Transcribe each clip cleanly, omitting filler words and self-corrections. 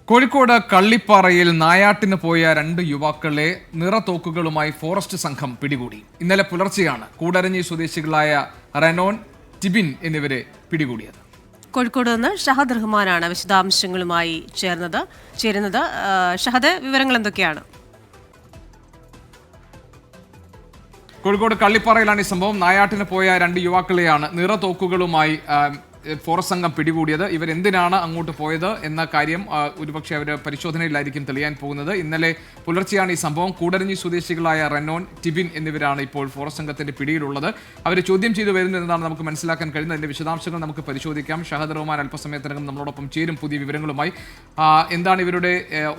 കോഴിക്കോട് കള്ളിപ്പാറയിൽ നായാട്ടിന് പോയ 2 യുവാക്കളെ നിറത്തോക്കുകളുമായി ഫോറസ്റ്റ് സംഘം പിടികൂടി. ഇന്നലെ പുലർച്ചെയാണ് കൂടരഞ്ഞി സ്വദേശികളായ റെനോൻ, ടിബിൻ എന്നിവരെ പിടികൂടിയത്. കോഴിക്കോട് നിന്ന് ഷഹദ് റഹ്മാനാണ് വിശദാംശങ്ങളുമായി ചേരുന്നത്. ഷഹദ്, വിവരങ്ങൾ എന്തൊക്കെയാണ്? കോഴിക്കോട് കള്ളിപ്പാറയിലാണ് ഈ സംഭവം. നായാട്ടിന് പോയ 2 യുവാക്കളെയാണ് നിറത്തോക്കുകളുമായി ഫോറസ്റ്റ് സംഘം പിടികൂടിയത്. ഇവരെന്തിനാണ് അങ്ങോട്ട് പോയത് എന്ന കാര്യം ഒരുപക്ഷെ അവർ പരിശോധനയിലായിരിക്കും തെളിയാൻ പോകുന്നത്. ഇന്നലെ പുലർച്ചെയാണ് ഈ സംഭവം. കൂടരഞ്ഞി സ്വദേശികളായ റെനോൻ, ടിബിൻ എന്നിവരാണ് ഇപ്പോൾ ഫോറസ്റ്റ് സംഘത്തിന്റെ പിടിയിലുള്ളത്. അവർ ചോദ്യം ചെയ്തു വരുന്നതെന്നാണ് നമുക്ക് മനസ്സിലാക്കാൻ കഴിയുന്നത്. അതിന്റെ വിശദാംശങ്ങൾ നമുക്ക് പരിശോധിക്കാം. ഷഹദ് റഹ്മാൻ അല്പസമയത്തിനകം നമ്മളോടൊപ്പം ചേരും പുതിയ വിവരങ്ങളുമായി. എന്താണ് ഇവരുടെ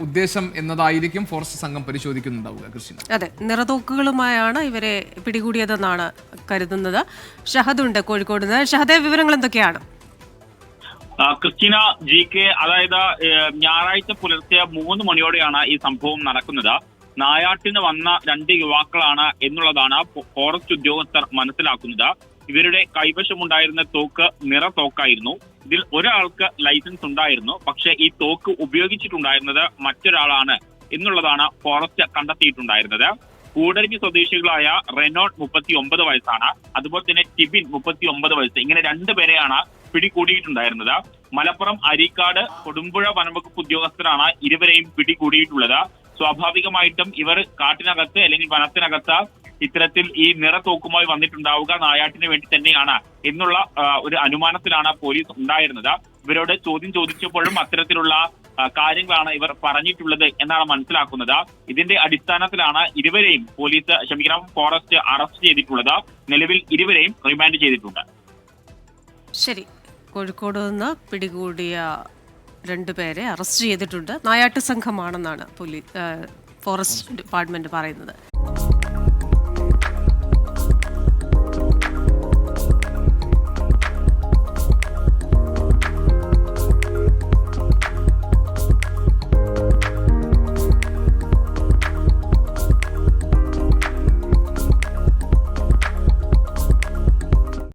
ഉദ്ദേശം എന്നതായിരിക്കും ഫോറസ്റ്റ് സംഘം പരിശോധിക്കുന്നുണ്ടാവുക. കൃഷ്ണ, അതെ, നിറതോക്കുകളുമായാണ് ഇവരെ പിടികൂടിയതെന്നാണ് കരുതുന്നത്. ഷഹദ് ഉണ്ട് കോഴിക്കോട് നിന്ന്. ഷഹദെ, വിവരങ്ങൾ എന്തൊക്കെയാണ്? ക്രിസ്റ്റീന, GK, അതായത് ഞായറാഴ്ച പുലർച്ചെ 3 മണിയോടെയാണ് ഈ സംഭവം നടക്കുന്നത്. നായാട്ടിന് വന്ന 2 യുവാക്കളാണ് എന്നുള്ളതാണ് ഫോറസ്റ്റ് ഉദ്യോഗസ്ഥർ മനസ്സിലാക്കുന്നത്. ഇവരുടെ കൈവശമുണ്ടായിരുന്ന തോക്ക് നിറത്തോക്കായിരുന്നു. ഇതിൽ ഒരാൾക്ക് ലൈസൻസ് ഉണ്ടായിരുന്നു, പക്ഷേ ഈ തോക്ക് ഉപയോഗിച്ചിട്ടുണ്ടായിരുന്നത് മറ്റൊരാളാണ് എന്നുള്ളതാണ് ഫോറസ്റ്റ് കണ്ടെത്തിയിട്ടുണ്ടായിരുന്നത്. കൂടരഞ്ഞി സ്വദേശികളായ റെനോൺ 39 വയസ്സാണ്, അതുപോലെ തന്നെ ടിബിൻ 39 വയസ്സ്. ഇങ്ങനെ 2 പേരെയാണ് പിടികൂടിയിട്ടുണ്ടായിരുന്നത്. മലപ്പുറം അരീക്കാട് കൊടുമ്പുഴ വനംവകുപ്പ് ഉദ്യോഗസ്ഥരാണ് ഇരുവരെയും പിടികൂടിയിട്ടുള്ളത്. സ്വാഭാവികമായിട്ടും ഇവർ കാട്ടിനകത്ത് അല്ലെങ്കിൽ വനത്തിനകത്ത് ഇത്തരത്തിൽ ഈ നിറത്തോക്കുമായി വന്നിട്ടുണ്ടാവുക നായാട്ടിന് വേണ്ടി തന്നെയാണ് എന്നുള്ള ഒരു അനുമാനത്തിലാണ് പോലീസ് ഉണ്ടായിരുന്നത്. ഇവരോട് ചോദ്യം ചോദിച്ചപ്പോഴും അത്തരത്തിലുള്ള കാര്യങ്ങളാണ് ഇവർ പറഞ്ഞിട്ടുള്ളത് എന്നാണ് മനസ്സിലാക്കുന്നത്. ഇതിന്റെ അടിസ്ഥാനത്തിലാണ് ഇരുവരെയും ഫോറസ്റ്റ് അറസ്റ്റ് ചെയ്തിട്ടുള്ളത്. നിലവിൽ ഇരുവരെയും റിമാൻഡ് ചെയ്തിട്ടുണ്ട്. ശരി, കോഴിക്കോട് നിന്ന് പിടികൂടിയ 2 പേരെ അറസ്റ്റ് ചെയ്തിട്ടുണ്ട്. നായാട്ട് സംഘമാണെന്നാണ് ഫോറസ്റ്റ് ഡിപ്പാർട്ട്മെന്റ് പറയുന്നത്.